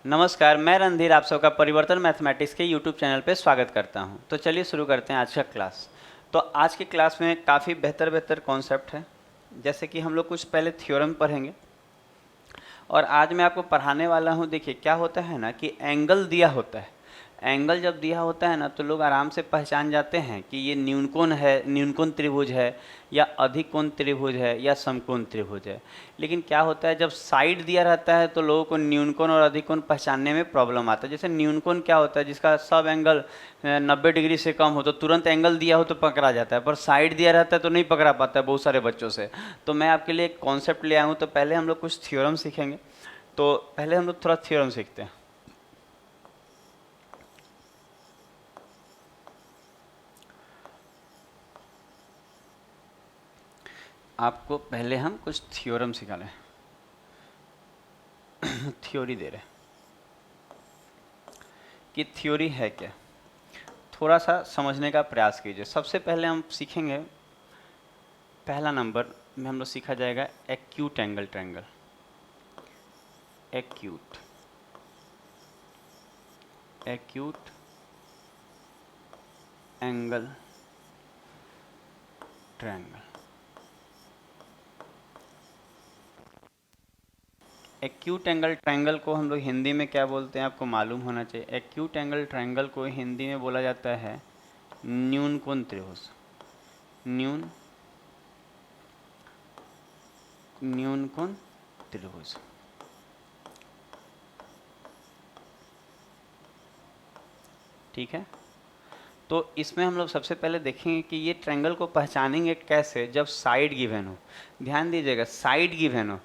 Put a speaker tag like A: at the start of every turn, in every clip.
A: नमस्कार, मैं रणधीर आप सबका परिवर्तन मैथमेटिक्स के यूट्यूब चैनल पे स्वागत करता हूं। तो चलिए शुरू करते हैं आज का क्लास। तो आज की क्लास में काफ़ी बेहतर बेहतर कॉन्सेप्ट है, जैसे कि हम लोग कुछ पहले थ्योरम पढ़ेंगे और आज मैं आपको पढ़ाने वाला हूं। देखिए क्या होता है ना कि एंगल दिया होता है। एंगल जब दिया होता है ना तो लोग आराम से पहचान जाते हैं कि ये न्यूनकोण है, न्यूनकोण त्रिभुज है या अधिकोण त्रिभुज है या समकोण त्रिभुज है। लेकिन क्या होता है जब साइड दिया रहता है तो लोगों को न्यूनकोण और अधिकोण पहचानने में प्रॉब्लम आता है। जैसे न्यूनकोण क्या होता है, जिसका सब एंगल 90 डिग्री से कम हो तो तुरंत एंगल दिया हो तो पकड़ा जाता है, पर साइड दिया रहता है तो नहीं पकड़ा पाता है बहुत सारे बच्चों से। तो मैं आपके लिए एक कॉन्सेप्ट ले आया हूँ। तो पहले हम लोग कुछ थ्योरम सीखेंगे। तो पहले हम लोग थोड़ा थ्योरम सीखते हैं। आपको पहले हम कुछ थ्योरम सिखा लें। थ्योरी दे रहे हैं कि थ्योरी है क्या, थोड़ा सा समझने का प्रयास कीजिए। सबसे पहले हम सीखेंगे, पहला नंबर में हम लोग सीखा जाएगा acute angle triangle. Acute acute angle triangle. Acute angle triangle को हम लोग हिंदी में क्या बोलते हैं आपको मालूम होना चाहिए। एक्यूट एंगल ट्रायंगल को हिंदी में बोला जाता है न्यूनकोण त्रिभुज। न्यूनकोण त्रिभुज, ठीक है। तो इसमें हम लोग सबसे पहले देखेंगे कि ये ट्रायंगल को पहचानेंगे कैसे, जब साइड गिवन हो। ध्यान दीजिएगा, साइड गिवन हो।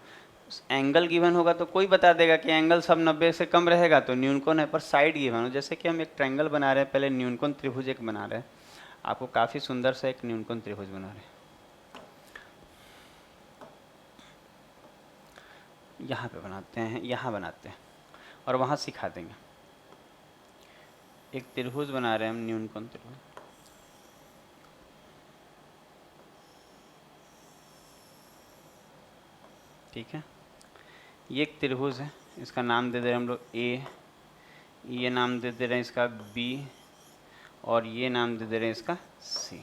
A: एंगल गिवन होगा तो कोई बता देगा कि एंगल सब 90 से कम रहेगा तो न्यूनकोण है, पर साइड गिवन हो। जैसे कि हम एक ट्रायंगल बना रहे हैं, पहले न्यूनकोण त्रिभुज एक बना रहे हैं। आपको काफ़ी सुंदर सा एक न्यूनकोण त्रिभुज बना रहे हैं, यहाँ पे बनाते हैं, यहाँ बनाते हैं और वहाँ सिखा देंगे। एक त्रिभुज बना रहे हैं हम, न्यूनकोण त्रिभुज। ठीक है, ये एक त्रिभुज है, इसका नाम दे दे रहे हैं हम लोग ए, ये नाम दे दे रहे हैं इसका बी और ये नाम दे दे रहे हैं इसका सी।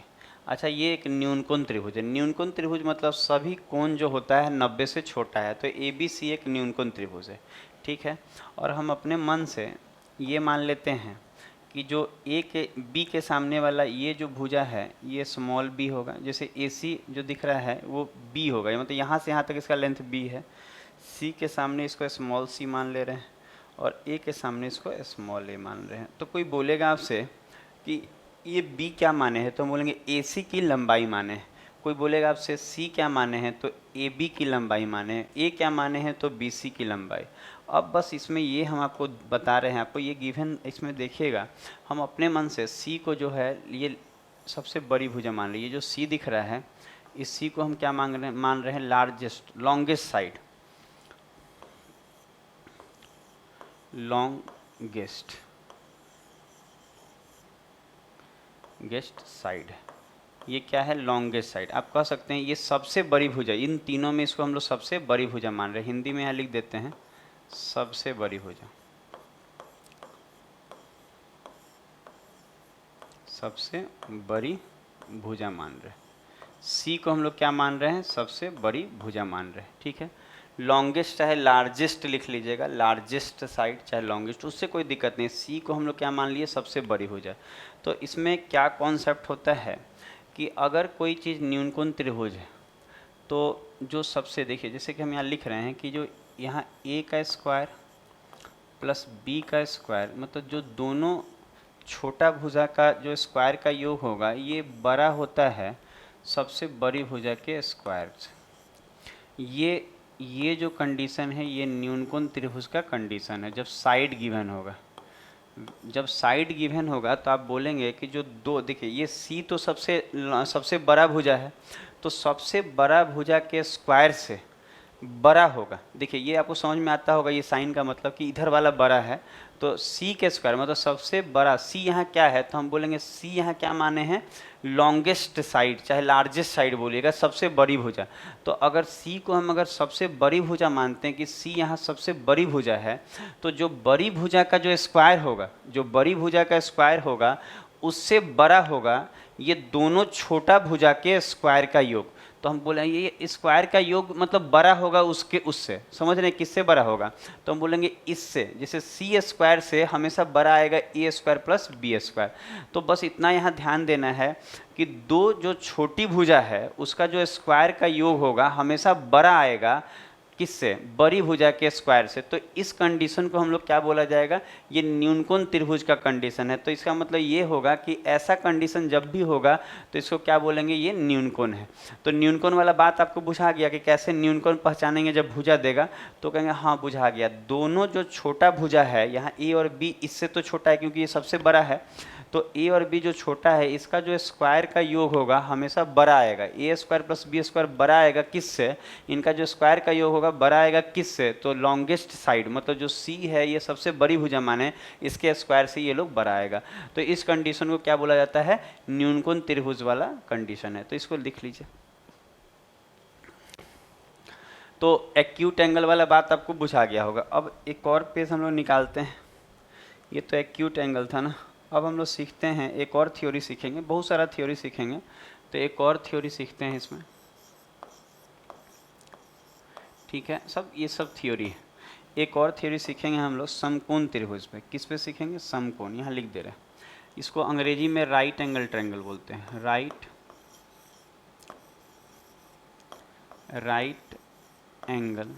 A: अच्छा, ये एक न्यूनकोण त्रिभुज है। न्यूनकोण त्रिभुज मतलब सभी कोण जो होता है 90 से छोटा है, तो ए बी सी एक न्यूनकोण त्रिभुज है, ठीक है। और हम अपने मन से ये मान लेते हैं कि जो ए के बी के सामने वाला ये जो भुजा है ये स्मॉल बी होगा। जैसे ए सी जो दिख रहा है वो बी होगा, मतलब यहाँ से यहाँ तक इसका लेंथ बी है। सी के सामने इसको स्मॉल सी मान ले रहे हैं और ए के सामने इसको स्मॉल ए मान रहे हैं। तो कोई बोलेगा आपसे कि ये बी क्या माने हैं, तो हम बोलेंगे ए सी की लंबाई माने हैं। कोई बोलेगा आपसे सी क्या माने हैं, तो ए बी की लंबाई माने हैं। ए क्या माने हैं, तो बी सी की लंबाई। अब बस इसमें ये हम आपको बता रहे हैं, आपको ये गिवन इसमें देखिएगा। हम अपने मन से सी को जो है ये सबसे बड़ी भुजा मान ली। ये जो सी दिख रहा है इस सी को हम क्या मान रहे हैं, largest longest side, longest side. ये क्या है, लॉन्गेस्ट साइड। आप कह सकते हैं ये सबसे बड़ी भुजा। इन तीनों में इसको हम लोग सबसे बड़ी भुजा मान रहे हैं। हिंदी में यहाँ लिख देते हैं सबसे बड़ी भुजा, सबसे बड़ी भुजा मान रहे हैं। सी को हम लोग क्या मान रहे हैं, सबसे बड़ी भुजा मान रहे हैं, ठीक है। लॉन्गेस्ट चाहे लार्जेस्ट लिख लीजिएगा, लार्जेस्ट साइड चाहे लॉन्गेस्ट, उससे कोई दिक्कत नहीं। सी को हम लोग क्या मान लिए, सबसे बड़ी भुजा। तो इसमें क्या कॉन्सेप्ट होता है कि अगर कोई चीज़ न्यूनकोण त्रिभुज है तो जो सबसे, देखिए जैसे कि हम यहाँ लिख रहे हैं कि जो यहाँ ए का स्क्वायर प्लस बी का स्क्वायर, मतलब जो दोनों छोटा भुजा का जो स्क्वायर का योग होगा ये बड़ा होता है सबसे बड़ी भुजा के स्क्वायर से। ये जो कंडीशन है ये न्यूनकोण त्रिभुज का कंडीशन है जब साइड गिवन होगा। जब साइड गिवन होगा तो आप बोलेंगे कि जो दो, देखिए ये सी तो सबसे बड़ा भुजा है, तो सबसे बड़ा भुजा के स्क्वायर से बड़ा होगा। देखिए ये आपको समझ में आता होगा, ये साइन का मतलब कि इधर वाला बड़ा है, तो सी के स्क्वायर मतलब सबसे बड़ा। सी यहाँ क्या है, तो हम बोलेंगे सी यहाँ क्या माने हैं, लॉन्गेस्ट साइड, चाहे लार्जेस्ट साइड बोलिएगा, सबसे बड़ी भुजा। तो अगर सी को हम अगर सबसे बड़ी भुजा मानते हैं कि सी यहाँ सबसे बड़ी भुजा है, तो जो बड़ी भुजा का जो स्क्वायर होगा, जो बड़ी भुजा का स्क्वायर होगा उससे बड़ा होगा ये दोनों छोटा भुजा के स्क्वायर का योग। तो हम बोलेंगे ये स्क्वायर का योग मतलब बड़ा होगा उसके, उससे समझ रहे हैं किससे बड़ा होगा, तो हम बोलेंगे इससे। जैसे सी स्क्वायर से हमेशा बड़ा आएगा ए स्क्वायर प्लस बी स्क्वायर। तो बस इतना यहाँ ध्यान देना है कि दो जो छोटी भुजा है उसका जो स्क्वायर का योग होगा हमेशा बड़ा आएगा किससे, बड़ी भुजा के स्क्वायर से। तो इस कंडीशन को हम लोग क्या बोला जाएगा, ये न्यूनकोण त्रिभुज का कंडीशन है। तो इसका मतलब ये होगा कि ऐसा कंडीशन जब भी होगा तो इसको क्या बोलेंगे, ये न्यूनकोण है। तो न्यूनकोण वाला बात आपको बुझा गया कि कैसे न्यूनकोण पहचानेंगे जब भुजा देगा, तो कहेंगे हाँ बुझा गया। दोनों जो छोटा भुजा है यहाँ ए और बी, इससे तो छोटा है क्योंकि ये सबसे बड़ा है, तो ए और बी जो छोटा है इसका जो स्क्वायर का योग होगा हमेशा बड़ा आएगा। ए स्क्वायर प्लस बी स्क्वायर बड़ा आएगा किससे, इनका जो स्क्वायर का योग होगा बड़ा आएगा किससे, तो लॉन्गेस्ट साइड मतलब जो सी है ये सबसे बड़ी भुजा माने, इसके स्क्वायर से ये लोग बड़ा आएगा। तो इस कंडीशन को क्या बोला जाता है, न्यूनकोण त्रिभुज वाला कंडीशन है। तो इसको लिख लीजिए। तो एक्यूट एंगल वाला बात आपको बुझा गया होगा। अब एक और पेज हम लोग निकालते हैं। ये तो एक्यूट एंगल था ना। अब हम लोग सीखते हैं, एक और थ्योरी सीखेंगे, बहुत सारा थ्योरी सीखेंगे, तो एक और थ्योरी सीखते हैं इसमें। ठीक है, सब ये सब थ्योरी है। एक और थ्योरी सीखेंगे हम लोग समकोण त्रिभुज पे। किस पे सीखेंगे, समकोण। यहाँ लिख दे रहे हैं, इसको अंग्रेजी में राइट एंगल ट्रायंगल बोलते हैं। Right angle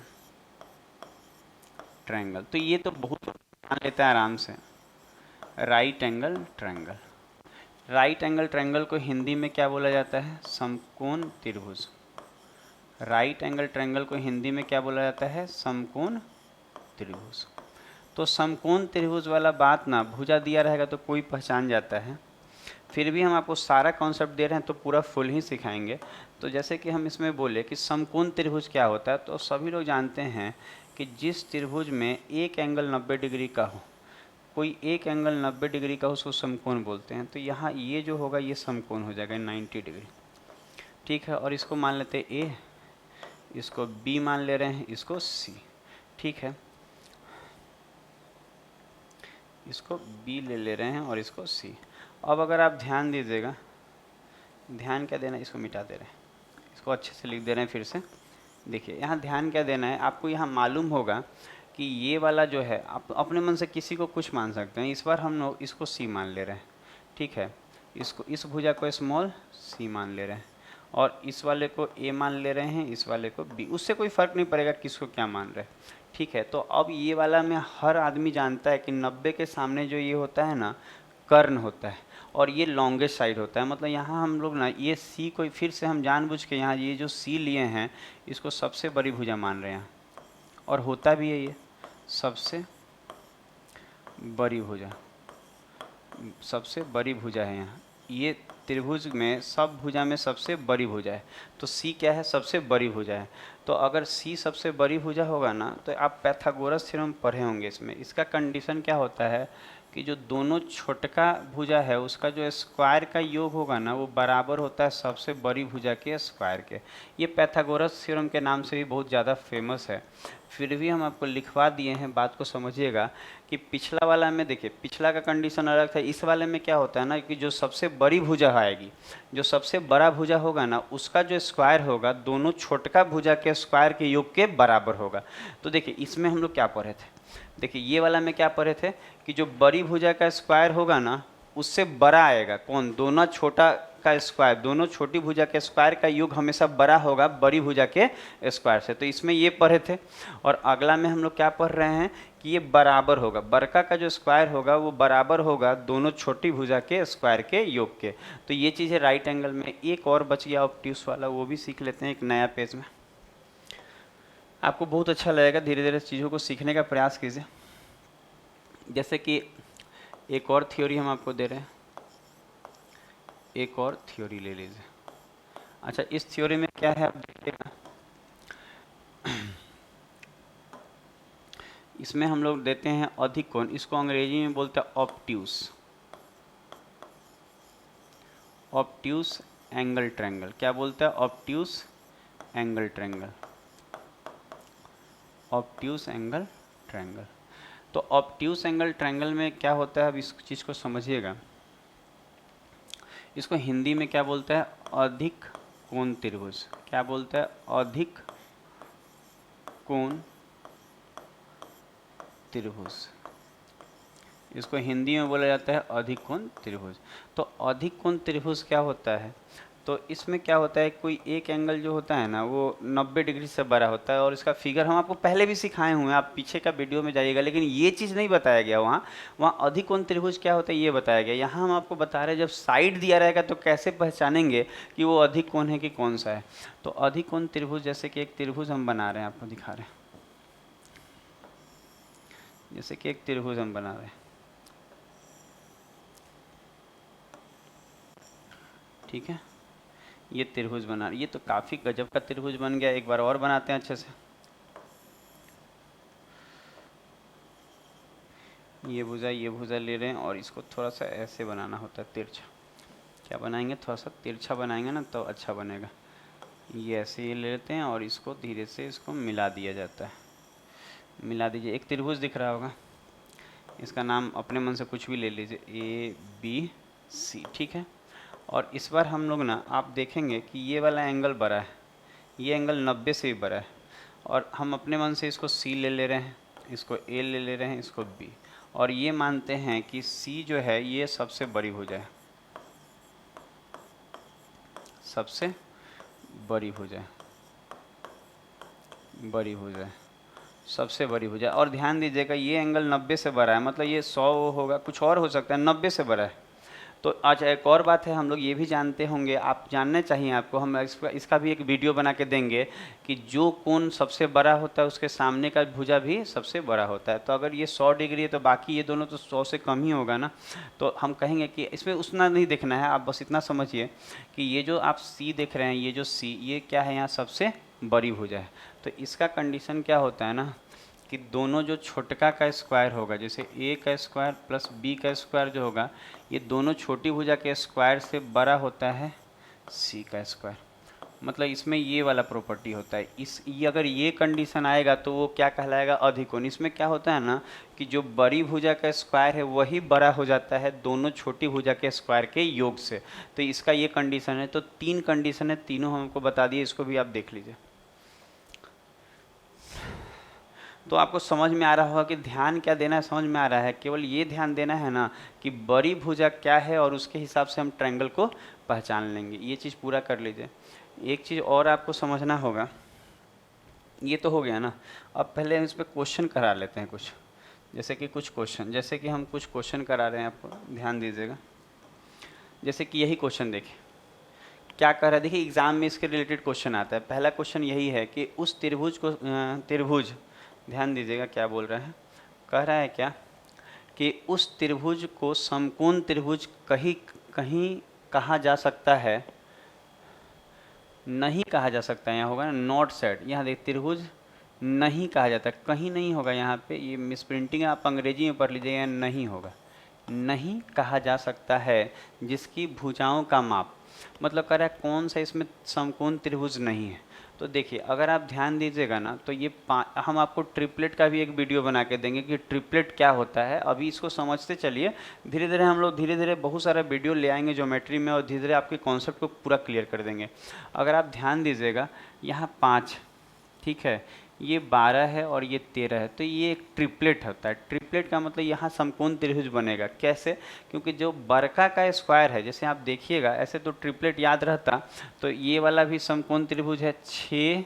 A: triangle. तो ये तो बहुत मान लेता है आराम से, right angle triangle. Right angle triangle को हिंदी में क्या बोला जाता है, समकोण त्रिभुज। राइट एंगल ट्रायंगल को हिंदी में क्या बोला जाता है, समकोण त्रिभुज। तो समकोण त्रिभुज वाला बात ना, भुजा दिया रहेगा तो कोई पहचान जाता है, फिर भी हम आपको सारा कॉन्सेप्ट दे रहे हैं तो पूरा फुल ही सिखाएंगे। तो जैसे कि हम इसमें बोले कि समकोण त्रिभुज क्या होता है, तो सभी लोग जानते हैं कि जिस त्रिभुज में एक एंगल 90 डिग्री का हो, कोई एक एंगल 90 डिग्री का उसको समकोण बोलते हैं। तो यहाँ ये जो होगा ये समकोण हो जाएगा 90 डिग्री। ठीक है, और इसको मान लेते हैं ए, इसको बी मान ले रहे हैं, इसको सी। ठीक है, इसको बी ले रहे हैं और इसको सी। अब अगर आप ध्यान दीजिएगा, ध्यान क्या देना है, इसको मिटा दे रहे हैं, इसको अच्छे से लिख दे रहे हैं फिर से। देखिए यहाँ ध्यान क्या देना है आपको, यहाँ मालूम होगा कि ये वाला जो है, आप अपने मन से किसी को कुछ मान सकते हैं। इस बार हम लोग इसको सी मान ले रहे हैं। ठीक है, इसको, इस भुजा को स्मॉल सी मान ले रहे हैं, और इस वाले को ए मान ले रहे हैं, इस वाले को बी। उससे कोई फ़र्क नहीं पड़ेगा किसको क्या मान रहे हैं। ठीक है, तो अब ये वाला में हर आदमी जानता है कि 90 के सामने जो ये होता है ना, कर्ण होता है, और ये लॉन्गेस्ट साइड होता है। मतलब यहाँ हम लोग ना ये सी को फिर से हम जानबूझ के यहाँ ये जो सी लिए हैं इसको सबसे बड़ी भुजा मान रहे हैं, और होता भी है ये सबसे बड़ी भुजा, सबसे बड़ी भुजा है यहाँ। ये त्रिभुज में सब भुजा में सबसे बड़ी भुजा है, तो सी क्या है, सबसे बड़ी भुजा है। तो अगर सी सबसे बड़ी भुजा होगा ना, तो आप पैथागोरस थ्योरम पढ़े होंगे। इसमें इसका कंडीशन क्या होता है कि जो दोनों छोटका भुजा है उसका जो स्क्वायर का योग होगा ना, वो बराबर होता है सबसे बड़ी भुजा के स्क्वायर के। ये पैथागोरस थ्योरम के नाम से भी बहुत ज़्यादा फेमस है, फिर भी हम आपको लिखवा दिए हैं। बात को समझिएगा कि पिछला वाला में देखिए, पिछला का कंडीशन अलग था, इस वाले में क्या होता है ना कि जो सबसे बड़ी भुजा आएगी, जो सबसे बड़ा भुजा होगा ना, उसका जो स्क्वायर होगा दोनों छोटका भुजा के स्क्वायर के योग के बराबर होगा। तो देखिए इसमें हम लोग क्या पढ़े थे, देखिए ये वाला में क्या पढ़े थे कि जो बड़ी भुजा का स्क्वायर होगा ना उससे बड़ा आएगा कौन, दोनों छोटा का स्क्वायर, दोनों छोटी भुजा के स्क्वायर का योग हमेशा बड़ा होगा बड़ी भुजा के स्क्वायर से। तो इसमें ये पढ़े थे। और अगला में हम लोग क्या पढ़ रहे हैं कि ये बराबर होगा, बड़का का जो स्क्वायर होगा वो बराबर होगा दोनों छोटी भुजा के स्क्वायर के योग के। तो ये चीज़ है राइट एंगल में। एक और बच गया ऑब्ट्यूस वाला, वो भी सीख लेते हैं एक नया पेज में, आपको बहुत अच्छा लगेगा। धीरे धीरे चीज़ों को सीखने का प्रयास कीजिए। जैसे कि एक और थ्योरी हम आपको दे रहे हैं, एक और थ्योरी ले लीजिए। अच्छा, इस थ्योरी में क्या है आप देखिएगा, इसमें हम लोग देते हैं अधिक कोण, इसको अंग्रेजी में बोलते हैं ऑब्ट्यूस, ऑब्ट्यूस एंगल ट्रायंगल। क्या बोलता है? Obtuse angle triangle, obtuse angle triangle. तो ऑब्ट्यूस एंगल ट्रायंगल में क्या होता है, अब इस चीज़ को समझिएगा। इसको हिंदी में क्या बोलता है? अधिक कोण त्रिभुज। क्या बोलता है? अधिक कोण त्रिभुज। इसको हिंदी में बोला जाता है अधिक कोण त्रिभुज। तो अधिक कोण त्रिभुज क्या होता है? तो इसमें क्या होता है, कोई एक एंगल जो होता है ना वो 90 डिग्री से बड़ा होता है, और इसका फिगर हम आपको पहले भी सिखाए हुए हैं, आप पीछे का वीडियो में जाइएगा, लेकिन ये चीज़ नहीं बताया गया वहाँ। वहाँ अधिक कोण त्रिभुज क्या होता है ये बताया गया। यहाँ हम आपको बता रहे हैं जब साइड दिया रहेगा तो कैसे पहचानेंगे कि वो अधिक कोण है कि कौन सा है। तो अधिक कोण त्रिभुज, जैसे कि एक त्रिभुज हम बना रहे हैं, आपको दिखा रहे हैं, जैसे कि एक त्रिभुज हम बना रहे हैं, ठीक है, ये त्रिभुज बना, ये तो काफ़ी गजब का त्रिभुज बन गया। एक बार और बनाते हैं अच्छे से। ये भुजा ले रहे हैं और इसको थोड़ा सा ऐसे बनाना होता है, तिरछा। क्या बनाएंगे? थोड़ा सा तिरछा बनाएंगे ना तो अच्छा बनेगा। ये ऐसे ये ले लेते हैं और इसको धीरे से इसको मिला दिया जाता है। मिला दीजिए, एक त्रिभुज दिख रहा होगा। इसका नाम अपने मन से कुछ भी ले लीजिए, ABC, ठीक है। और इस बार हम लोग ना, आप देखेंगे कि ये वाला एंगल बड़ा है, ये एंगल 90 से भी बड़ा है, और हम अपने मन से इसको C ले रहे हैं, इसको A ले रहे हैं, इसको B, और ये मानते हैं कि C जो है ये सबसे बड़ी हो जाए, सबसे बड़ी हो जाए, बड़ी हो जाए, सबसे बड़ी हो जाए। और ध्यान दीजिएगा ये एंगल 90 से बड़ा है, मतलब ये 100 होगा, कुछ और हो सकता है, 90 से बड़ा है। तो आज एक और बात है, हम लोग ये भी जानते होंगे, आप जानने चाहिए आपको, हम इसका भी एक वीडियो बना के देंगे कि जो कोण सबसे बड़ा होता है उसके सामने का भुजा भी सबसे बड़ा होता है। तो अगर ये 100 डिग्री है तो बाकी ये दोनों तो 100 से कम ही होगा ना। तो हम कहेंगे कि इसमें उतना नहीं देखना है, आप बस इतना समझिए कि ये जो आप C देख रहे हैं, ये जो C, ये क्या है, यहाँ सबसे बड़ी भुजा है। तो इसका कंडीशन क्या होता है ना कि दोनों जो छोटका का स्क्वायर होगा, जैसे A का स्क्वायर प्लस B का स्क्वायर जो होगा, ये दोनों छोटी भुजा के स्क्वायर से बड़ा होता है C का स्क्वायर। मतलब इसमें ये वाला प्रॉपर्टी होता है। ये अगर ये कंडीशन आएगा तो वो क्या कहलाएगा? अधिक कोण। इसमें क्या होता है ना कि जो बड़ी भुजा का स्क्वायर है वही बड़ा हो जाता है दोनों छोटी भुजा के स्क्वायर के योग से। तो इसका ये कंडीशन है। तो 3 कंडीशन है, तीनों हमको बता दिए, इसको भी आप देख लीजिए। तो आपको समझ में आ रहा होगा कि ध्यान क्या देना है, समझ में आ रहा है। केवल ये ध्यान देना है ना कि बड़ी भुजा क्या है और उसके हिसाब से हम ट्रायंगल को पहचान लेंगे। ये चीज़ पूरा कर लीजिए। एक चीज़ और आपको समझना होगा, ये तो हो गया ना। अब पहले हम इस पर क्वेश्चन करा लेते हैं कुछ, जैसे कि कुछ क्वेश्चन, जैसे कि हम कुछ क्वेश्चन करा रहे हैं, आपको ध्यान दीजिएगा। जैसे कि यही क्वेश्चन देखिए क्या कह रहा है, देखिए एग्जाम में इसके रिलेटेड क्वेश्चन आता है। पहला क्वेश्चन यही है कि उस त्रिभुज को त्रिभुज, ध्यान दीजिएगा क्या बोल रहा है, कह रहा है क्या कि उस त्रिभुज को समकोण त्रिभुज कहीं कहीं कहा जा सकता है, नहीं कहा जा सकता, यहाँ होगा ना नॉट सेड। यहाँ देख, त्रिभुज नहीं कहा जाता, कहीं नहीं होगा यहाँ पे, ये मिसप्रिंटिंग आप अंग्रेजी में पढ़ लीजिएगा, नहीं होगा, नहीं कहा जा सकता है जिसकी भुजाओं का माप, मतलब कह रहा है कौन सा इसमें समकोण त्रिभुज नहीं है। तो देखिए अगर आप ध्यान दीजिएगा ना तो ये हम आपको ट्रिपलेट का भी एक वीडियो बना के देंगे कि ट्रिपलेट क्या होता है। अभी इसको समझते चलिए, धीरे धीरे हम लोग धीरे धीरे बहुत सारा वीडियो ले आएंगे ज्योमेट्री में और धीरे धीरे आपके कॉन्सेप्ट को पूरा क्लियर कर देंगे। अगर आप ध्यान दीजिएगा यहाँ 5, ठीक है, ये 12 है और ये 13 है, तो ये एक ट्रिपलेट होता है। ट्रिपलेट का मतलब यहाँ समकोण त्रिभुज बनेगा। कैसे? क्योंकि जो बरका का स्क्वायर है, जैसे आप देखिएगा ऐसे तो ट्रिपलेट याद रहता, तो ये वाला भी समकोण त्रिभुज है, 6,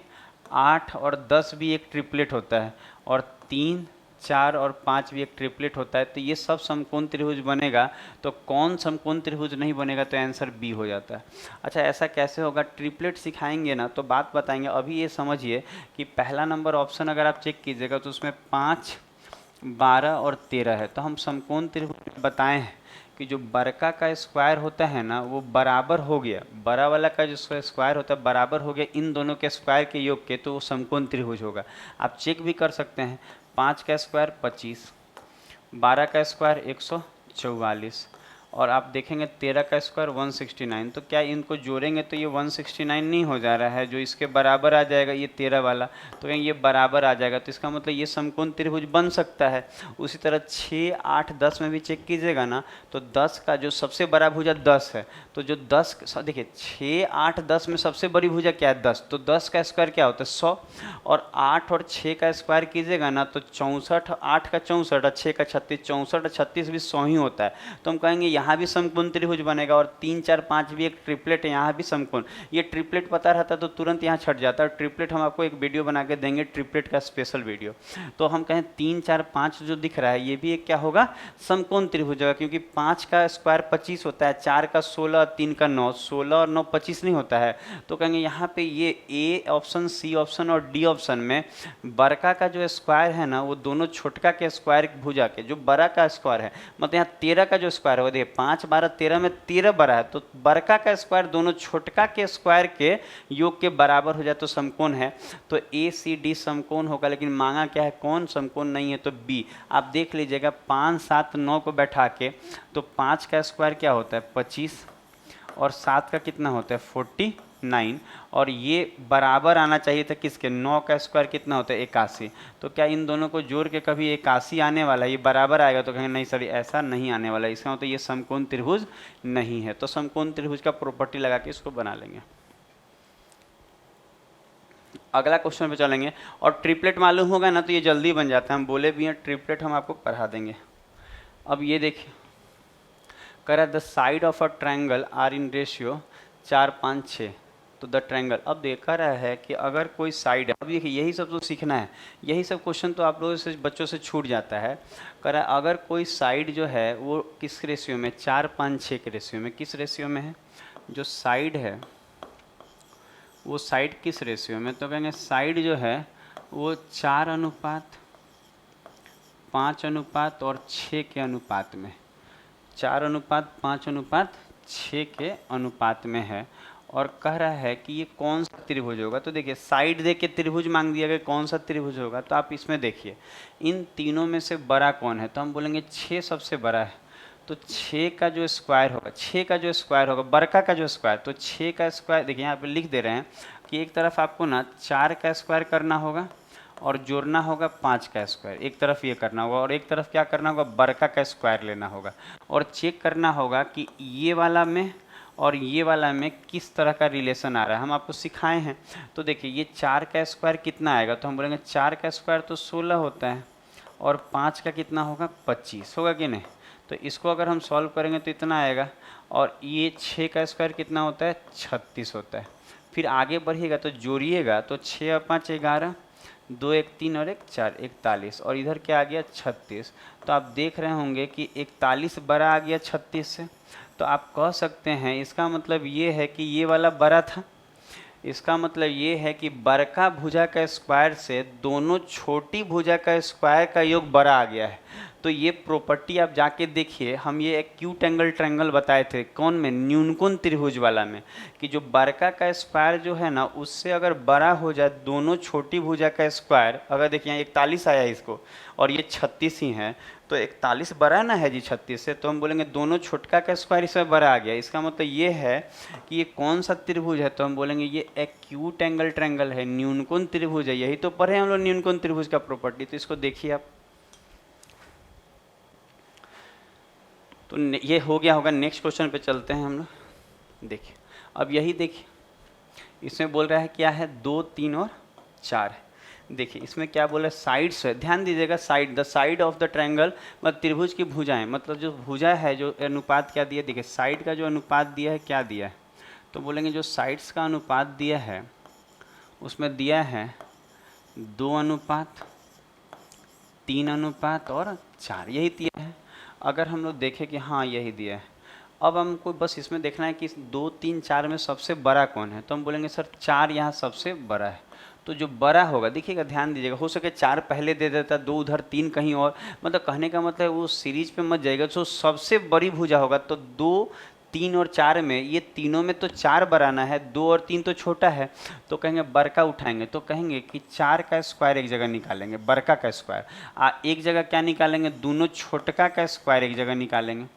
A: 8 और 10 भी एक ट्रिपलेट होता है, और 3, 4 और 5 भी एक ट्रिपलेट होता है। तो ये सब समकोण त्रिभुज बनेगा। तो कौन समकोण त्रिभुज नहीं बनेगा? तो आंसर बी हो जाता है। अच्छा ऐसा कैसे होगा? ट्रिपलेट सिखाएंगे ना तो बात बताएंगे। अभी ये समझिए कि पहला नंबर ऑप्शन अगर आप चेक कीजिएगा तो उसमें 5, 12 और 13 है। तो हम समकोण त्रिभुज बताए हैं कि जो बरका का स्क्वायर होता है ना वो बराबर हो गया, बड़ा वाला का जो स्क्वायर होता है बराबर हो गया इन दोनों के स्क्वायर के योग के, तो वो समकोण त्रिभुज होगा। आप चेक भी कर सकते हैं। 5 का स्क्वायर 25, 12 का स्क्वायर 144 और आप देखेंगे 13 का स्क्वायर 169। तो क्या इनको जोड़ेंगे तो ये 169 नहीं हो जा रहा है, जो इसके बराबर आ जाएगा ये 13 वाला, तो कहेंगे ये बराबर आ जाएगा, तो इसका मतलब ये समकोण त्रिभुज बन सकता है। उसी तरह 6, 8, 10 में भी चेक कीजिएगा ना, तो 10 का जो सबसे बड़ा भुजा 10 है, तो जो 10 देखिए 6, 8, 10 में सबसे बड़ी भुजा क्या है 10, तो 10 का स्क्वायर क्या होता है 100 और 8 और 6 का स्क्वायर कीजिएगा ना तो 64, 8 का 64 और 6 का 36, 64 और 36 भी 100 ही होता है। तो हम कहेंगे यहाँ भी समकोण त्रिभुज बनेगा और 3, 4, 5 भी एक ट्रिपलेट है, यहाँ भी समकोण। ये ट्रिपलेट पता रहता तो तुरंत यहाँ छट जाता है। ट्रिपलेट हम आपको एक वीडियो बना के देंगे, ट्रिपलेट का स्पेशल वीडियो। तो हम कहें 3, 4, 5 जो दिख रहा है ये भी एक क्या होगा समकोण त्रिभुज होगा, क्योंकि 5 का स्क्वायर 25 होता है, 4 का 16, 3 का 9, 16 और 9 25 नहीं होता है। तो कहेंगे यहाँ पे ये ए ऑप्शन, सी ऑप्शन और डी ऑप्शन में बड़का का जो स्क्वायर है ना वो दोनों छोटका के स्क्वायर भुजा के जो बड़ा का स्क्वायर है, मतलब यहाँ 13 का जो स्क्वायर है वो देखिए 5, 12, 13 में 13 बड़ा है, तो बड़का का स्क्वायर दोनों छोटका के स्क्वायर के योग के बराबर हो जाए तो समकोण है। तो ए सी डी समकोण होगा, लेकिन मांगा क्या है कौन समकोण नहीं है, तो बी। आप देख लीजिएगा 5, 7, 9 को बैठा के, तो 5 का स्क्वायर क्या होता है 25 और 7 का कितना होता है 49 और ये बराबर आना चाहिए था किसके, 9 का स्क्वायर कितना होता है 81। तो क्या इन दोनों को जोड़ के कभी 81 आने वाला है, ये बराबर आएगा, तो कहेंगे नहीं सर ऐसा नहीं आने वाला, इसका मतलब ये समकोण त्रिभुज नहीं है। तो समकोण त्रिभुज का प्रॉपर्टी लगा के इसको बना लेंगे। अगला क्वेश्चन पे चलेंगे और ट्रिपलेट मालूम होगा ना तो ये जल्दी बन जाता है, हम बोले भी हैं ट्रिपलेट हम आपको पढ़ा देंगे। अब ये देखिए कह रहा है the side of a triangle are in ratio 4, 5, 6, तो द ट्रायंगल। अब देखा रहा है कि अगर कोई साइड है, अब देखिए यही सब तो सीखना है, यही सब क्वेश्चन तो आप लोगों से बच्चों से छूट जाता है। कह रहा है अगर कोई साइड जो है वो किस रेशियो में, 4, 5, 6 के रेशियो में, किस रेशियो में है जो साइड है वो साइड किस रेशियो में, तो कहेंगे साइड जो है वो 4:5 और 6 के अनुपात में, 4:5:6 के अनुपात में है। और कह रहा है कि ये कौन सा त्रिभुज होगा, तो देखिए साइड दे के त्रिभुज मांग दिया गया, कौन सा त्रिभुज होगा, तो आप इसमें देखिए इन तीनों में से बड़ा कौन है, तो हम बोलेंगे 6 सबसे बड़ा है, तो 6 का जो स्क्वायर होगा, 6 का जो स्क्वायर होगा बड़का का जो स्क्वायर, तो 6 का स्क्वायर देखिए यहाँ पे लिख दे रहे हैं कि एक तरफ आपको ना 4 का स्क्वायर करना होगा और जोड़ना होगा 5 का स्क्वायर, एक तरफ ये करना होगा और एक तरफ क्या करना होगा बड़का का स्क्वायर लेना होगा और चेक करना होगा कि ये वाला में और ये वाला में किस तरह का रिलेशन आ रहा है, हम आपको सिखाए हैं। तो देखिए ये 4 का स्क्वायर कितना आएगा, तो हम बोलेंगे 4 का स्क्वायर तो 16 होता है और 5 का कितना होगा 25 होगा कि नहीं, तो इसको अगर हम सॉल्व करेंगे तो इतना आएगा। और ये 6 का स्क्वायर कितना होता है 36 होता है। फिर आगे बढ़िएगा तो जोड़िएगा तो 6 और 5 11, 2 1 3 और 1 4, 41 और इधर क्या आ गया 36। तो आप देख रहे होंगे कि 41 बड़ा आ गया 36 से, तो आप कह सकते हैं इसका मतलब ये है कि ये वाला बड़ा था, इसका मतलब ये है कि बड़का भुजा का स्क्वायर से दोनों छोटी भुजा का स्क्वायर का योग बड़ा आ गया है। तो ये प्रॉपर्टी आप जाके देखिए, हम ये एक्यूट एंगल ट्रायंगल बताए थे कौन में, न्यूनकोण त्रिभुज वाला में, कि जो बड़का का स्क्वायर जो है ना उससे अगर बड़ा हो जाए दोनों छोटी भुजा का स्क्वायर, अगर देखिए यहाँ 41 आया इसको और ये 36 ही है, तो 41 बड़ा ना है जी 36 से, तो हम बोलेंगे दोनों छोटका का स्क्वायर इसमें बड़ा आ गया। इसका मतलब ये है कि ये कौन सा त्रिभुज है, तो हम बोलेंगे ये एक्यूट एंगल ट्रायंगल है, न्यूनकोण त्रिभुज है। यही तो पढ़े हम लोग न्यूनकोण त्रिभुज का प्रॉपर्टी, तो इसको देखिए आप, तो ये हो गया होगा। नेक्स्ट क्वेश्चन पे चलते हैं हम लोग। देखिए अब यही देखिए इसमें बोल रहा है क्या है 2, 3 और 4 है। देखिए इसमें क्या बोला है साइड्स है, ध्यान दीजिएगा side, the side of the triangle, मतलब त्रिभुज की भुजाएं, मतलब जो भुजा है जो अनुपात क्या दिया, देखिए साइड का जो अनुपात दिया है क्या दिया है, तो बोलेंगे जो साइड्स का अनुपात दिया है उसमें दिया है 2:3 और 4, यही दिया है। अगर हम लोग देखें कि हाँ यही दिया है, अब हमको बस इसमें देखना है कि 2, 3, 4 में सबसे बड़ा कौन है, तो हम बोलेंगे सर 4 यहाँ सबसे बड़ा है। तो जो बड़ा होगा देखिएगा, ध्यान दीजिएगा, हो सके 4 पहले दे देता, 2 उधर 3 कहीं और, मतलब कहने का मतलब वो सीरीज पे मत जाएगा, तो सबसे बड़ी भुजा होगा तो 2, 3 और 4 में, ये तीनों में तो 4 बनाना है, 2 और 3 तो छोटा है, तो कहेंगे बर का उठाएंगे तो कहेंगे कि 4 का स्क्वायर एक जगह निकालेंगे, बरका का स्क्वायर एक जगह क्या निकालेंगे, दोनों छोटका का स्क्वायर एक जगह निकालेंगे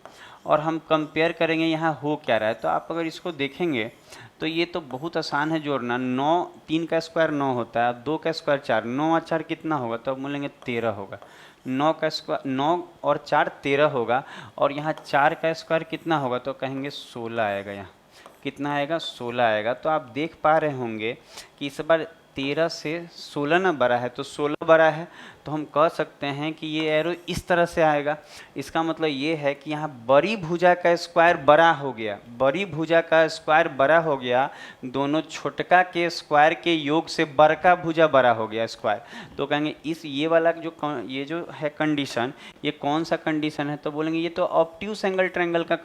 A: और हम कंपेयर करेंगे यहाँ हो क्या रहा है। तो आप अगर इसको देखेंगे तो ये तो बहुत आसान है जोड़ना। 9, 3 का स्क्वायर 9 होता है, 2 का स्क्वायर 4, 9 और 4 कितना होगा, तो अब बोलेंगे 13 होगा। 9 का स्क्वायर 9 और 4 13 होगा, और यहाँ 4 का स्क्वायर कितना होगा, तो कहेंगे 16 आएगा। यहाँ कितना आएगा, 16 आएगा। तो आप देख पा रहे होंगे कि इस बार 13 से 16 ना बड़ा है, तो 16 बड़ा है, तो हम कह सकते हैं कि ये एरो इस तरह से आएगा। इसका मतलब ये है कि यहाँ बड़ी भुजा का स्क्वायर बड़ा हो गया, बड़ी भुजा का स्क्वायर बड़ा हो गया, दोनों छोटका के स्क्वायर के योग से बड़का भुजा बड़ा हो गया स्क्वायर। तो कहेंगे इस ये वाला ये जो है कंडीशन, ये कौन सा कंडीशन है, तो बोलेंगे ये तो ऑब्ट्यूस एंगल ट्रायंगल का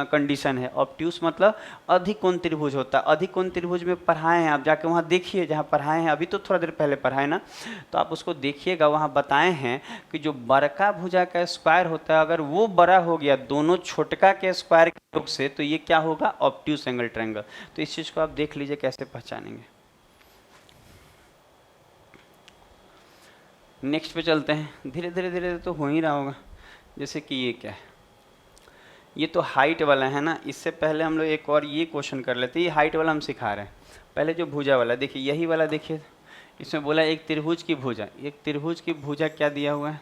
A: कंडीशन है। ऑब्ट्यूस मतलब अधिकोण त्रिभुज होता है। अधिकोण त्रिभुज में पढ़ाए हैं, आप जाके वहाँ देखिए जहाँ पढ़ाए हैं, अभी तो थोड़ा देर पहले पढ़ाए ना, तो आप उसको देखिएगा, वहाँ बताए हैं कि जो बड़का भुजा का स्क्वायर होता है अगर वो बड़ा हो गया दोनों छोटका के स्क्वायर के योग से, तो ये क्या होगा, ऑब्ट्यूस एंगल ट्रायंगल। तो इस चीज को आप देख लीजिए कैसे पहचानेंगे। नेक्स्ट पे चलते हैं। धीरे धीरे धीरे तो हो ही रहा होगा। जैसे कि ये क्या है, ये तो हाइट वाला है ना। इससे पहले हम लोग एक और ये क्वेश्चन कर लेते हैं। ये हाइट वाला हम सिखा रहे हैं, पहले जो भुजा वाला देखिए, यही वाला देखिए, इसमें बोला एक त्रिभुज की भुजा। एक त्रिभुज की भुजा क्या दिया हुआ है,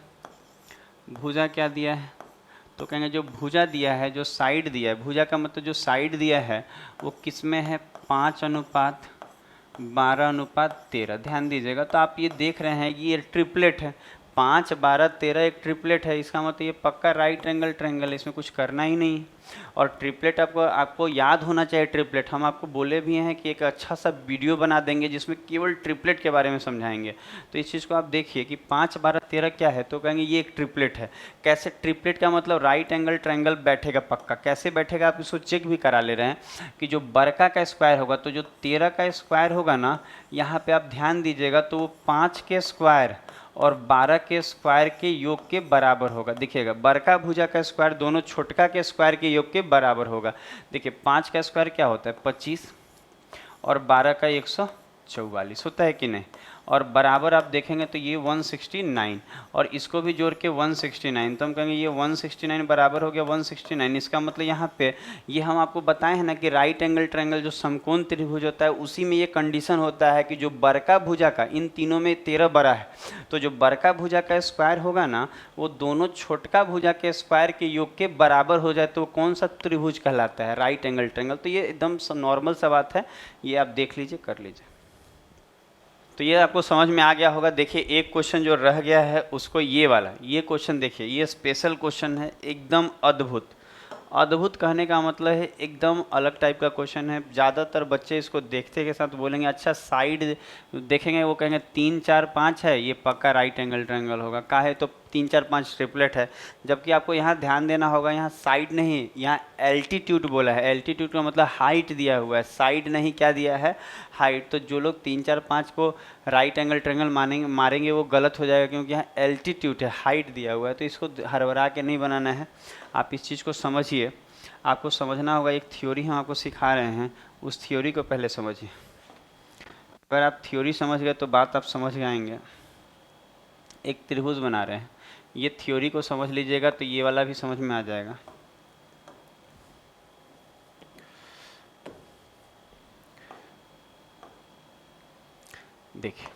A: भुजा क्या दिया है, तो कहेंगे जो भुजा दिया है, जो साइड दिया है, भुजा का मतलब जो साइड दिया है वो किस में है, 5:12:13। ध्यान दीजिएगा। तो आप ये देख रहे हैं कि ये ट्रिपलेट है, 5, 12, 13 एक ट्रिपलेट है। इसका मतलब ये पक्का राइट एंगल ट्रायंगल है, इसमें कुछ करना ही नहीं। और ट्रिपलेट आपको याद होना चाहिए। ट्रिपलेट हम आपको बोले भी हैं कि एक अच्छा सा वीडियो बना देंगे जिसमें केवल ट्रिपलेट के बारे में समझाएंगे। तो इस चीज़ को आप देखिए कि 5, 12, 13 क्या है, तो कहेंगे ये एक ट्रिपलेट है। कैसे ट्रिपलेट का मतलब राइट एंगल ट्रायंगल बैठेगा पक्का। कैसे बैठेगा आप इसको चेक भी करा ले रहे हैं कि जो बड़का का स्क्वायर होगा, तो जो 13 का स्क्वायर होगा ना, यहाँ पे आप ध्यान दीजिएगा, तो वो 5 के स्क्वायर और 12 के स्क्वायर के योग के बराबर होगा। देखिएगा, बड़का भुजा का स्क्वायर दोनों छोटका के स्क्वायर के योग के बराबर होगा। देखिए 5 का स्क्वायर क्या होता है, 25, और 12 का 144 होता है कि नहीं। और बराबर आप देखेंगे तो ये 169, और इसको भी जोड़ के 169, तो हम कहेंगे ये 169 बराबर हो गया 169। इसका मतलब यहाँ पे ये हम आपको बताए हैं ना कि राइट एंगल ट्रायंगल जो समकोण त्रिभुज होता है उसी में ये कंडीशन होता है कि जो बड़का भुजा का, इन तीनों में 13 बड़ा है, तो जो बड़का भुजा का स्क्वायर होगा ना वो दोनों छोटका भुजा के स्क्वायर के योग के बराबर हो जाए, तो कौन सा त्रिभुज कहलाता है, राइट एंगल ट्रायंगल। तो ये एकदम नॉर्मल सा बात है, ये आप देख लीजिए, कर लीजिए। तो ये आपको समझ में आ गया होगा। देखिए एक क्वेश्चन जो रह गया है उसको, ये वाला, ये क्वेश्चन देखिए, ये स्पेशल क्वेश्चन है, एकदम अद्भुत। अद्भुत कहने का मतलब है एकदम अलग टाइप का क्वेश्चन है। ज़्यादातर बच्चे इसको देखते के साथ बोलेंगे अच्छा साइड देखेंगे, वो कहेंगे 3, 4, 5 है, ये पक्का राइट एंगल ट्रायंगल होगा। का है तो 3, 4, 5 ट्रिपलेट है। जबकि आपको यहाँ ध्यान देना होगा, यहाँ साइड नहीं, यहाँ एल्टीट्यूड बोला है। एल्टीट्यूड का मतलब हाइट दिया हुआ है, साइड नहीं, क्या दिया है, हाइट। तो जो लोग 3, 4, 5 को राइट एंगल ट्रायंगल मारेंगे वो गलत हो जाएगा, क्योंकि यहाँ एल्टीट्यूड है, हाइट दिया हुआ है। तो इसको हरबरा के नहीं बनाना है, आप इस चीज़ को समझिए। आपको समझना होगा, एक थ्योरी हम आपको सिखा रहे हैं, उस थ्योरी को पहले समझिए। अगर आप थ्योरी समझ गए तो बात आप समझ आएंगे। एक त्रिभुज बना रहे हैं, ये थ्योरी को समझ लीजिएगा तो ये वाला भी समझ में आ जाएगा। देखिए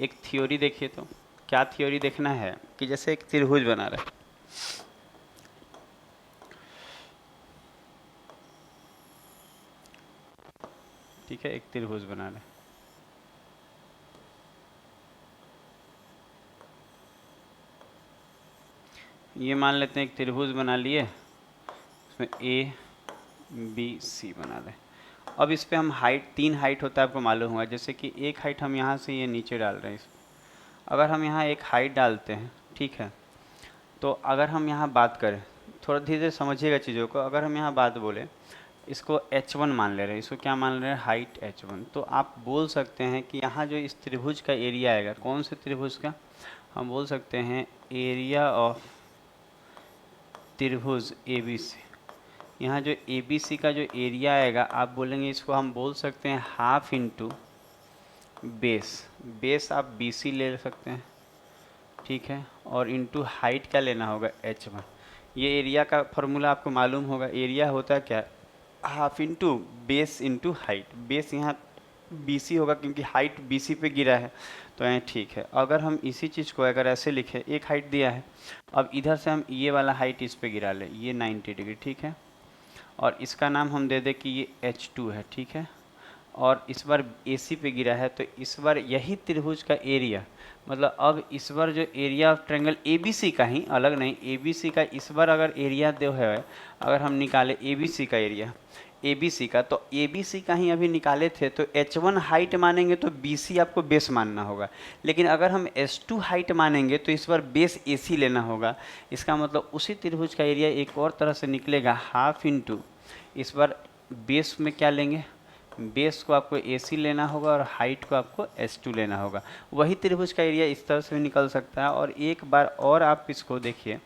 A: एक थ्योरी देखिए, तो क्या थ्योरी देखना है कि जैसे एक त्रिभुज बना रहे हैं, ठीक है, एक त्रिभुज बना रहे हैं। ये मान लेते हैं एक त्रिभुज बना लिए, इसमें ए बी सी बना दें। अब इस पे हम हाइट, 3 हाइट होता है, आपको मालूम हुआ। जैसे कि एक हाइट हम यहाँ से ये नीचे डाल रहे हैं, अगर हम यहाँ एक हाइट डालते हैं, ठीक है, तो अगर हम यहाँ बात करें, थोड़ा धीरे धीरे समझिएगा चीज़ों को। अगर हम यहाँ बात बोले, इसको h1 मान ले रहे हैं, इसको क्या मान ले रहे हैं, हाइट h1, तो आप बोल सकते हैं कि यहाँ जो इस त्रिभुज का एरिया आएगा, कौन से त्रिभुज का, हम बोल सकते हैं एरिया ऑफ त्रिभुज ए बी सी, यहाँ जो ए बी सी का जो एरिया आएगा आप बोलेंगे इसको हम बोल सकते हैं हाफ इंटू बेस, बेस आप बी सी ले सकते हैं, ठीक है, और इंटू हाइट क्या लेना होगा h1। ये एरिया का फॉर्मूला आपको मालूम होगा, एरिया होता है क्या, half into base into height, base यहाँ BC होगा क्योंकि हाइट BC पे गिरा है, तो यहाँ ठीक है। अगर हम इसी चीज़ को अगर ऐसे लिखें, एक हाइट दिया है, अब इधर से हम ये वाला हाइट इस पे गिरा लें, ये 90 डिग्री, ठीक है, और इसका नाम हम दे दें कि ये H2 है, ठीक है, और इस बार AC पे गिरा है, तो इस बार यही त्रिभुज का एरिया, मतलब अब इस बार जो एरिया ऑफ ट्रायंगल ABC का ही, अलग नहीं, ABC का इस बार अगर एरिया जो है, अगर हम निकाले ABC का एरिया, ABC का, तो ABC का ही अभी निकाले थे, तो H1 हाइट मानेंगे तो BC आपको बेस मानना होगा, लेकिन अगर हम H2 हाइट मानेंगे तो इस बार बेस AC लेना होगा। इसका मतलब उसी त्रिभुज का एरिया एक और तरह से निकलेगा, हाफ इंटू, इस बार बेस में क्या लेंगे, बेस को आपको AC लेना होगा और हाइट को आपको H2 लेना होगा। वही त्रिभुज का एरिया इस तरह से भी निकल सकता है। और एक बार और आप इसको देखिए,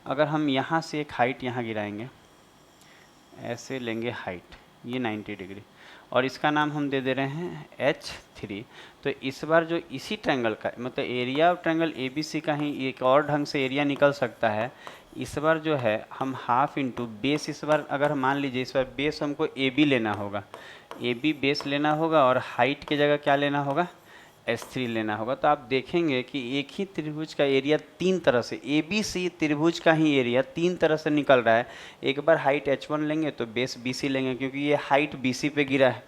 A: अगर हम यहाँ से एक हाइट यहाँ गिराएंगे, ऐसे लेंगे हाइट, ये 90 डिग्री, और इसका नाम हम दे दे रहे हैं H3, तो इस बार जो इसी ट्रायंगल का, मतलब एरिया ऑफ ट्रायंगल ABC का ही एक और ढंग से एरिया निकल सकता है। इस बार जो है हम हाफ इंटू बेस, इस बार अगर मान लीजिए इस बार बेस हमको AB लेना होगा, AB बेस लेना होगा, और हाइट की जगह क्या लेना होगा, H3 लेना होगा। तो आप देखेंगे कि एक ही त्रिभुज का एरिया तीन तरह से, ABC त्रिभुज का ही एरिया तीन तरह से निकल रहा है। एक बार हाइट H1 लेंगे तो बेस BC लेंगे, क्योंकि ये हाइट BC पे गिरा है,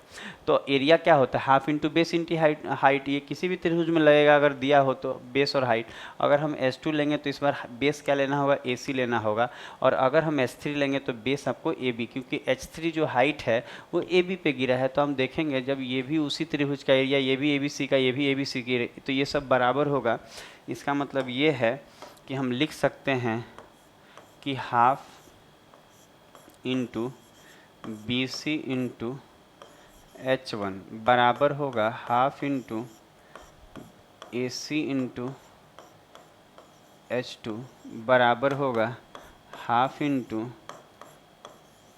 A: तो एरिया क्या होता है, half into base into height. ये किसी भी त्रिभुज में लगेगा अगर दिया हो तो, बेस और हाइट। अगर हम H2 लेंगे तो इस बार बेस क्या लेना होगा, AC लेना होगा, और अगर हम H3 लेंगे तो बेस आपको AB, क्योंकि H3 जो हाइट है वो AB पे गिरा है। तो हम देखेंगे जब ये भी उसी त्रिभुज का एरिया, ये भी ABC का, ये भी ABC की, तो ये सब बराबर होगा। इसका मतलब ये है कि हम लिख सकते हैं कि half into BC into H1 बराबर होगा half into AC into H2 बराबर होगा half into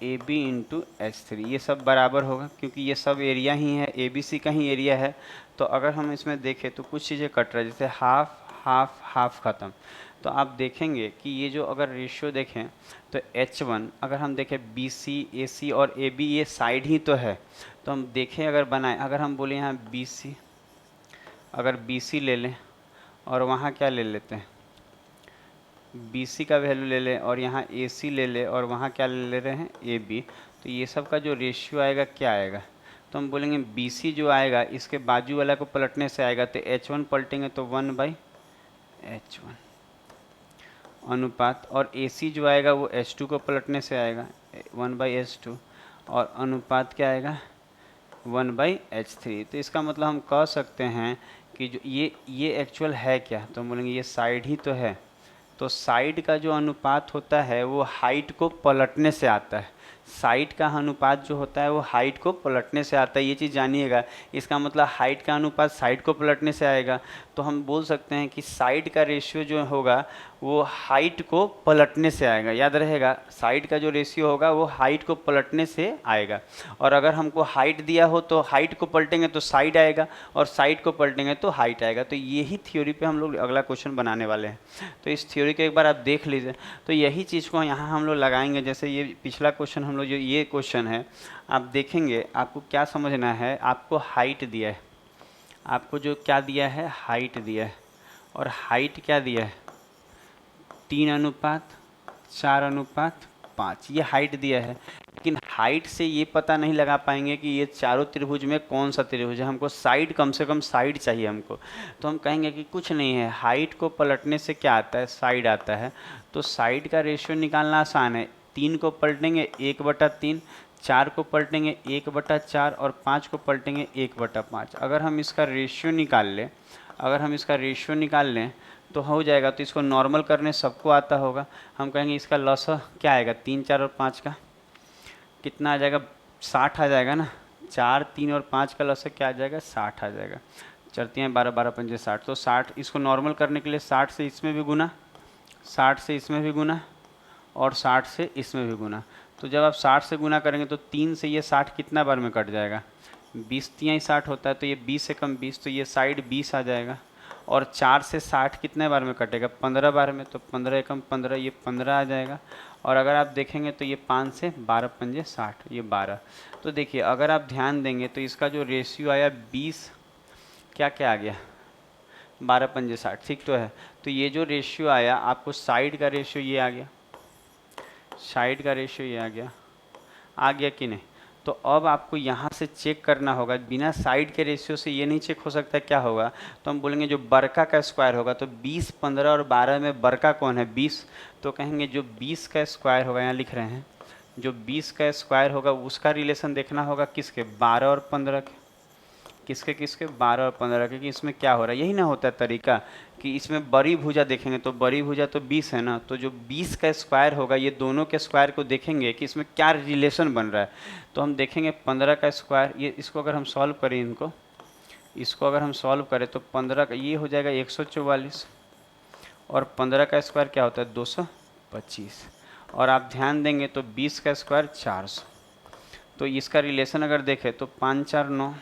A: AB into H3। ये सब बराबर होगा क्योंकि ये सब एरिया ही है, ABC का ही एरिया है। तो अगर हम इसमें देखें तो कुछ चीज़ें कट रहा है, जैसे हाफ हाफ हाफ ख़त्म। तो आप देखेंगे कि ये जो अगर रेशियो देखें तो H1 अगर हम देखें BC AC और AB ये साइड ही तो है, तो हम देखें अगर बनाएं, अगर हम बोले यहाँ BC, अगर BC ले लें और वहाँ क्या ले लेते हैं, BC का वैल्यू ले लें, और यहाँ AC ले लें और वहाँ क्या ले रहे हैं AB, तो ये सब का जो रेशियो आएगा क्या आएगा, तो हम बोलेंगे BC जो आएगा इसके बाजू वाला को पलटने से आएगा, तो H1 पलटेंगे तो 1/H1 अनुपात, और AC जो आएगा वो H2 को पलटने से आएगा 1/H2, और अनुपात क्या आएगा 1/H3। तो इसका मतलब हम कह सकते हैं कि जो ये एक्चुअल है क्या, तो हम बोलेंगे ये साइड ही तो है। तो साइड का जो अनुपात होता है वो हाइट को पलटने से आता है, साइड का अनुपात जो होता है वो हाइट को पलटने से आता है, ये चीज़ जानिएगा। इसका मतलब हाइट का अनुपात साइड को पलटने से आएगा, तो हम बोल सकते हैं कि साइड का रेशियो जो होगा वो हाइट को पलटने से आएगा। याद रहेगा, साइड का जो रेशियो होगा वो हाइट को पलटने से आएगा। और अगर हमको हाइट दिया हो तो हाइट को पलटेंगे तो साइड आएगा, और साइड को पलटेंगे तो हाइट आएगा। तो यही थ्योरी पे हम लोग अगला क्वेश्चन बनाने वाले हैं, तो इस थ्योरी को एक बार आप देख लीजिए। तो यही चीज़ को यहाँ हम लोग लगाएंगे, जैसे ये पिछला क्वेश्चन हम लोग जो ये क्वेश्चन है, आप देखेंगे आपको क्या समझना है, आपको हाइट दिया है, आपको जो क्या दिया है हाइट दिया है, और हाइट क्या दिया है 3:4:5, ये हाइट दिया है। लेकिन हाइट से ये पता नहीं लगा पाएंगे कि ये चारों त्रिभुज में कौन सा त्रिभुज है, हमको साइड, कम से कम साइड चाहिए हमको। तो हम कहेंगे कि कुछ नहीं है, हाइट को पलटने से क्या आता है, साइड आता है। तो साइड का रेशियो निकालना आसान है, 3 को पलटेंगे 1/3, 4 को पलटेंगे 1/4, और 5 को पलटेंगे 1/5। अगर हम इसका रेशियो निकाल लें, अगर हम इसका रेशियो निकाल लें तो हो जाएगा। तो इसको नॉर्मल करने सबको आता होगा, हम कहेंगे इसका लॉस क्या आएगा, 3, 4 और 5 का कितना आ जाएगा, 60 आ जाएगा ना। 4, 3 और 5 का लॉस क्या आ जाएगा, 60 आ जाएगा। चलते हैं 12, 12 पंजे 60, तो 60 इसको नॉर्मल करने के लिए 60 से इसमें भी गुना, 60 से इसमें भी गुना, और 60 से इसमें भी गुना। तो जब आप 60 से गुना करेंगे तो 3 से ये 60 कितना बार में कट जाएगा, 20 तियाई 60 होता है, तो ये 20 से कम 20, तो ये साइड 20 आ जाएगा। और 4 से 60 कितने बार में कटेगा, 15 बार में, तो 15 एकम 15, ये 15 आ जाएगा। और अगर आप देखेंगे तो ये 5 से 12 पंजे 60, ये 12। तो देखिए अगर आप ध्यान देंगे तो इसका जो रेशियो आया 20 क्या क्या आ गया, 12 पंजे 60, ठीक तो है। तो ये जो रेशियो आया आपको साइड का रेशियो ये आ गया, साइड का रेशियो ये आ गया कि नहीं। तो अब आपको यहाँ से चेक करना होगा, बिना साइड के रेशियो से ये नहीं चेक हो सकता, क्या होगा, तो हम बोलेंगे जो बरका का स्क्वायर होगा, तो 20, 15 और 12 में बरका कौन है, 20, तो कहेंगे जो 20 का स्क्वायर होगा, यहाँ लिख रहे हैं, जो 20 का स्क्वायर होगा उसका रिलेशन देखना होगा किसके, 12 और 15 के, किसके किसके, 12 और 15 के। कि इसमें क्या हो रहा है, यही ना होता है तरीका कि इसमें बड़ी भुजा देखेंगे तो बड़ी भुजा तो 20 है ना, तो जो 20 का स्क्वायर होगा ये दोनों के स्क्वायर को देखेंगे कि इसमें क्या रिलेशन बन रहा है। तो हम देखेंगे 15 का स्क्वायर, ये इसको अगर हम सॉल्व करें, इसको अगर हम सॉल्व करें तो 15 का ये हो जाएगा 144, और 15 का स्क्वायर क्या होता है 225, और आप ध्यान देंगे तो 20 का स्क्वायर 400। तो इसका रिलेशन अगर देखें तो 5 4 9,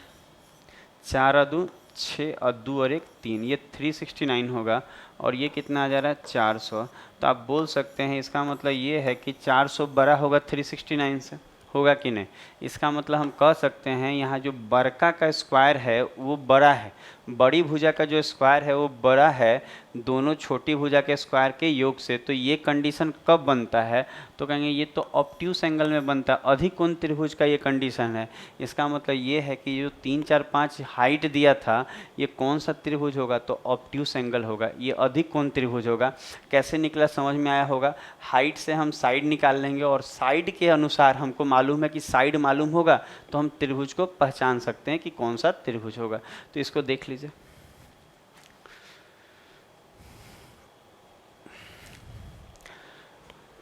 A: 4 अदू 6 और 2 और 1 3, ये 369 होगा, और ये कितना आ जा रहा है 400। तो आप बोल सकते हैं इसका मतलब ये है कि 400 बड़ा होगा 369 से, होगा कि नहीं। इसका मतलब हम कह सकते हैं यहाँ जो बरका का स्क्वायर है वो बड़ा है, बड़ी भुजा का जो स्क्वायर है वो बड़ा है दोनों छोटी भुजा के स्क्वायर के योग से। तो ये कंडीशन कब बनता है, तो कहेंगे ये तो ऑब्ट्यूस एंगल में बनता है, अधिक कोण त्रिभुज का ये कंडीशन है। इसका मतलब ये है कि जो 3 4 5 हाइट दिया था ये कौन सा त्रिभुज होगा, तो ऑब्ट्यूस एंगल होगा, ये अधिक कोण त्रिभुज होगा। कैसे निकला समझ में आया होगा, हाइट से हम साइड निकाल लेंगे और साइड के अनुसार हमको मालूम है कि साइड मालूम होगा तो हम त्रिभुज को पहचान सकते हैं कि कौन सा त्रिभुज होगा। तो इसको देख लीजिए।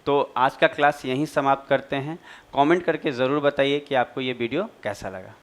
A: तो आज का क्लास यहीं समाप्त करते हैं। कमेंट करके ज़रूर बताइए कि आपको ये वीडियो कैसा लगा।